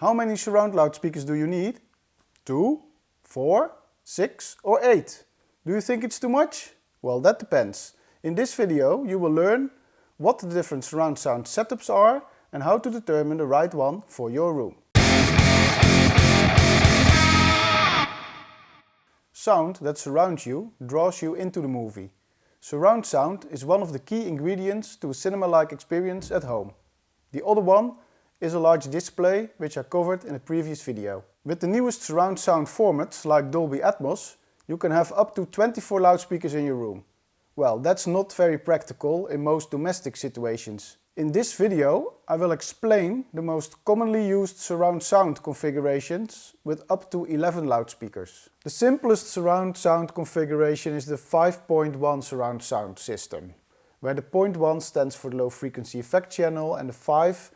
How many surround loudspeakers do you need? 2, 4, 6 or 8? Do you think it's too much? Well, that depends. In this video you will learn what the different surround sound setups are and how to determine the right one for your room. Sound that surrounds you draws you into the movie. Surround sound is one of the key ingredients to a cinema-like experience at home. The other one is a large display, which I covered in a previous video. With the newest surround sound formats like Dolby Atmos, you can have up to 24 loudspeakers in your room. Well, that's not very practical in most domestic situations. In this video, I will explain the most commonly used surround sound configurations with up to 11 loudspeakers. The simplest surround sound configuration is the 5.1 surround sound system, where the 0.1 stands for the low frequency effect channel and the 5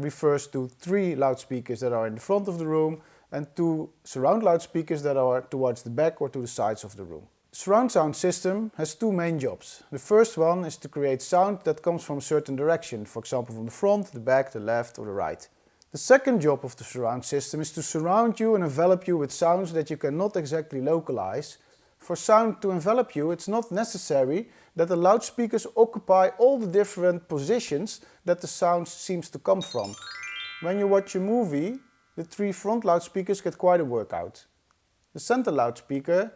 refers to 3 loudspeakers that are in the front of the room and 2 surround loudspeakers that are towards the back or to the sides of the room. The surround sound system has 2 main jobs. The first one is to create sound that comes from a certain direction, for example from the front, the back, the left or the right. The second job of the surround system is to surround you and envelop you with sounds that you cannot exactly localize. For sound to envelop you, it's not necessary that the loudspeakers occupy all the different positions that the sound seems to come from. When you watch a movie, the 3 front loudspeakers get quite a workout. The center loudspeaker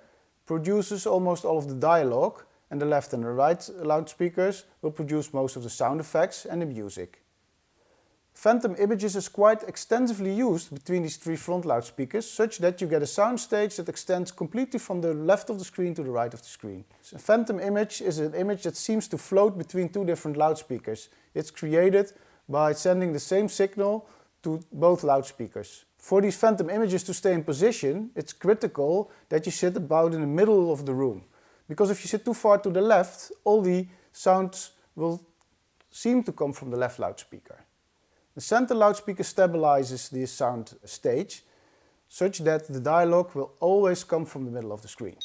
produces almost all of the dialogue, and the left and the right loudspeakers will produce most of the sound effects and the music. Phantom images is quite extensively used between these 3 front loudspeakers, such that you get a soundstage that extends completely from the left of the screen to the right of the screen. A phantom image is an image that seems to float between 2 different loudspeakers. It's created by sending the same signal to both loudspeakers. For these phantom images to stay in position, it's critical that you sit about in the middle of the room. Because if you sit too far to the left, all the sounds will seem to come from the left loudspeaker. The center loudspeaker stabilizes the sound stage, such that the dialogue will always come from the middle of the screen.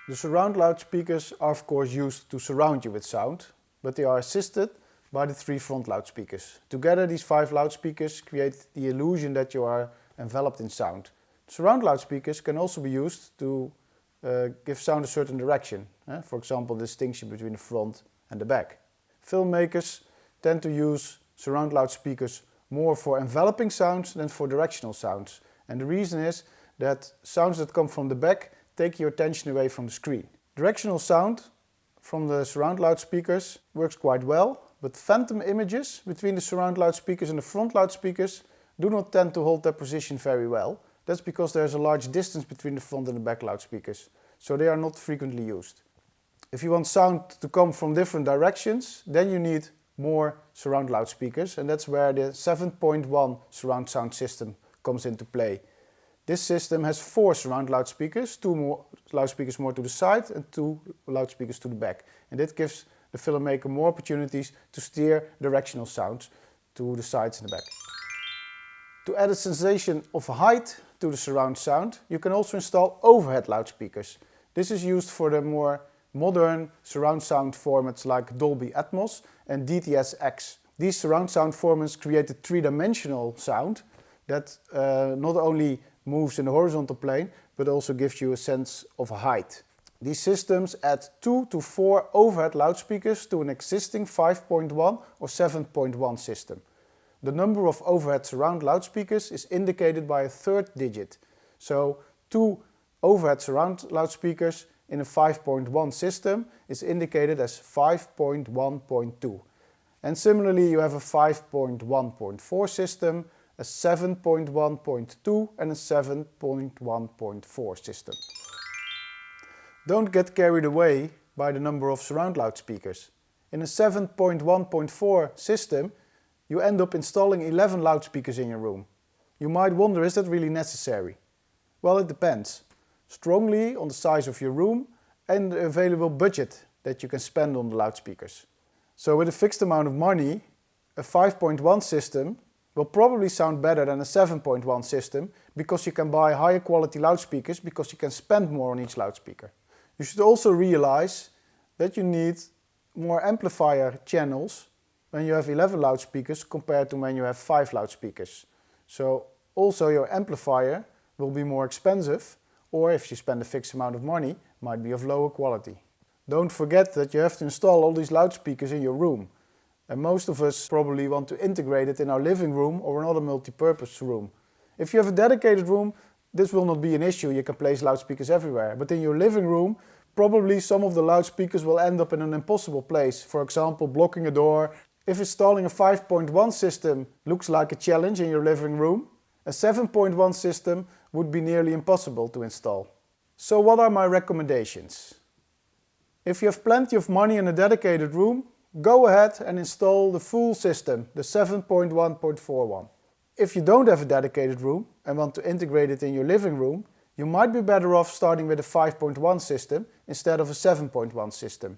The surround loudspeakers are of course used to surround you with sound, but they are assisted by the 3 front loudspeakers. Together these 5 loudspeakers create the illusion that you are enveloped in sound. Surround loudspeakers can also be used to give sound a certain direction. For example, the distinction between the front and the back. Filmmakers tend to use surround loudspeakers more for enveloping sounds than for directional sounds. And the reason is that sounds that come from the back take your attention away from the screen. Directional sound from the surround loudspeakers works quite well, but phantom images between the surround loudspeakers and the front loudspeakers do not tend to hold their position very well. That's because there's a large distance between the front and the back loudspeakers, so they are not frequently used. If you want sound to come from different directions, then you need more surround loudspeakers, and that's where the 7.1 surround sound system comes into play. This system has 4 surround loudspeakers, 2 more loudspeakers more to the side and 2 loudspeakers to the back. And that gives the filmmaker more opportunities to steer directional sounds to the sides and the back. To add a sensation of height to the surround sound, you can also install overhead loudspeakers. This is used for the more modern surround sound formats like Dolby Atmos and DTS-X. These surround sound formats create a 3-dimensional sound that not only moves in the horizontal plane, but also gives you a sense of height. These systems add 2 to 4 overhead loudspeakers to an existing 5.1 or 7.1 system. The number of overhead surround loudspeakers is indicated by a 3rd digit. So 2 overhead surround loudspeakers in a 5.1 system is indicated as 5.1.2. And similarly you have a 5.1.4 system, a 7.1.2 and a 7.1.4 system. Don't get carried away by the number of surround loudspeakers. In a 7.1.4 system you end up installing 11 loudspeakers in your room. You might wonder, is that really necessary? Well, it depends strongly on the size of your room and the available budget that you can spend on the loudspeakers. So with a fixed amount of money, a 5.1 system will probably sound better than a 7.1 system because you can buy higher quality loudspeakers because you can spend more on each loudspeaker. You should also realize that you need more amplifier channels when you have 11 loudspeakers compared to when you have 5 loudspeakers. So also your amplifier will be more expensive, or if you spend a fixed amount of money, might be of lower quality. Don't forget that you have to install all these loudspeakers in your room. And most of us probably want to integrate it in our living room or another multi-purpose room. If you have a dedicated room, this will not be an issue, you can place loudspeakers everywhere. But in your living room, probably some of the loudspeakers will end up in an impossible place. For example, blocking a door. If installing a 5.1 system looks like a challenge in your living room, a 7.1 system would be nearly impossible to install. So what are my recommendations? If you have plenty of money in a dedicated room, go ahead and install the full system, the 7.1.41. If you don't have a dedicated room and want to integrate it in your living room, you might be better off starting with a 5.1 system instead of a 7.1 system.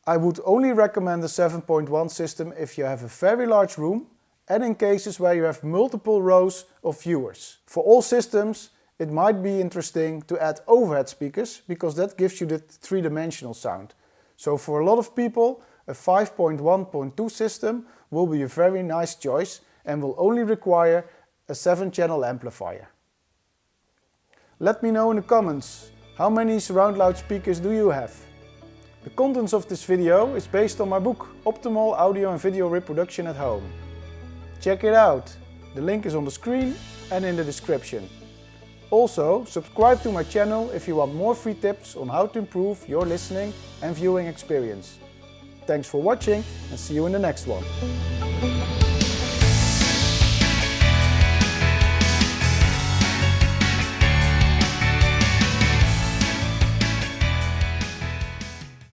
I would only recommend the 7.1 system if you have a very large room and in cases where you have multiple rows of viewers. For all systems, it might be interesting to add overhead speakers because that gives you the three-dimensional sound. So for a lot of people, a 5.1.2 system will be a very nice choice and will only require a 7-channel amplifier. Let me know in the comments, how many surround loudspeakers do you have? The contents of this video is based on my book Optimal Audio and Video Reproduction at Home. Check it out, the link is on the screen and in the description. Also, subscribe to my channel if you want more free tips on how to improve your listening and viewing experience. Thanks for watching and see you in the next one.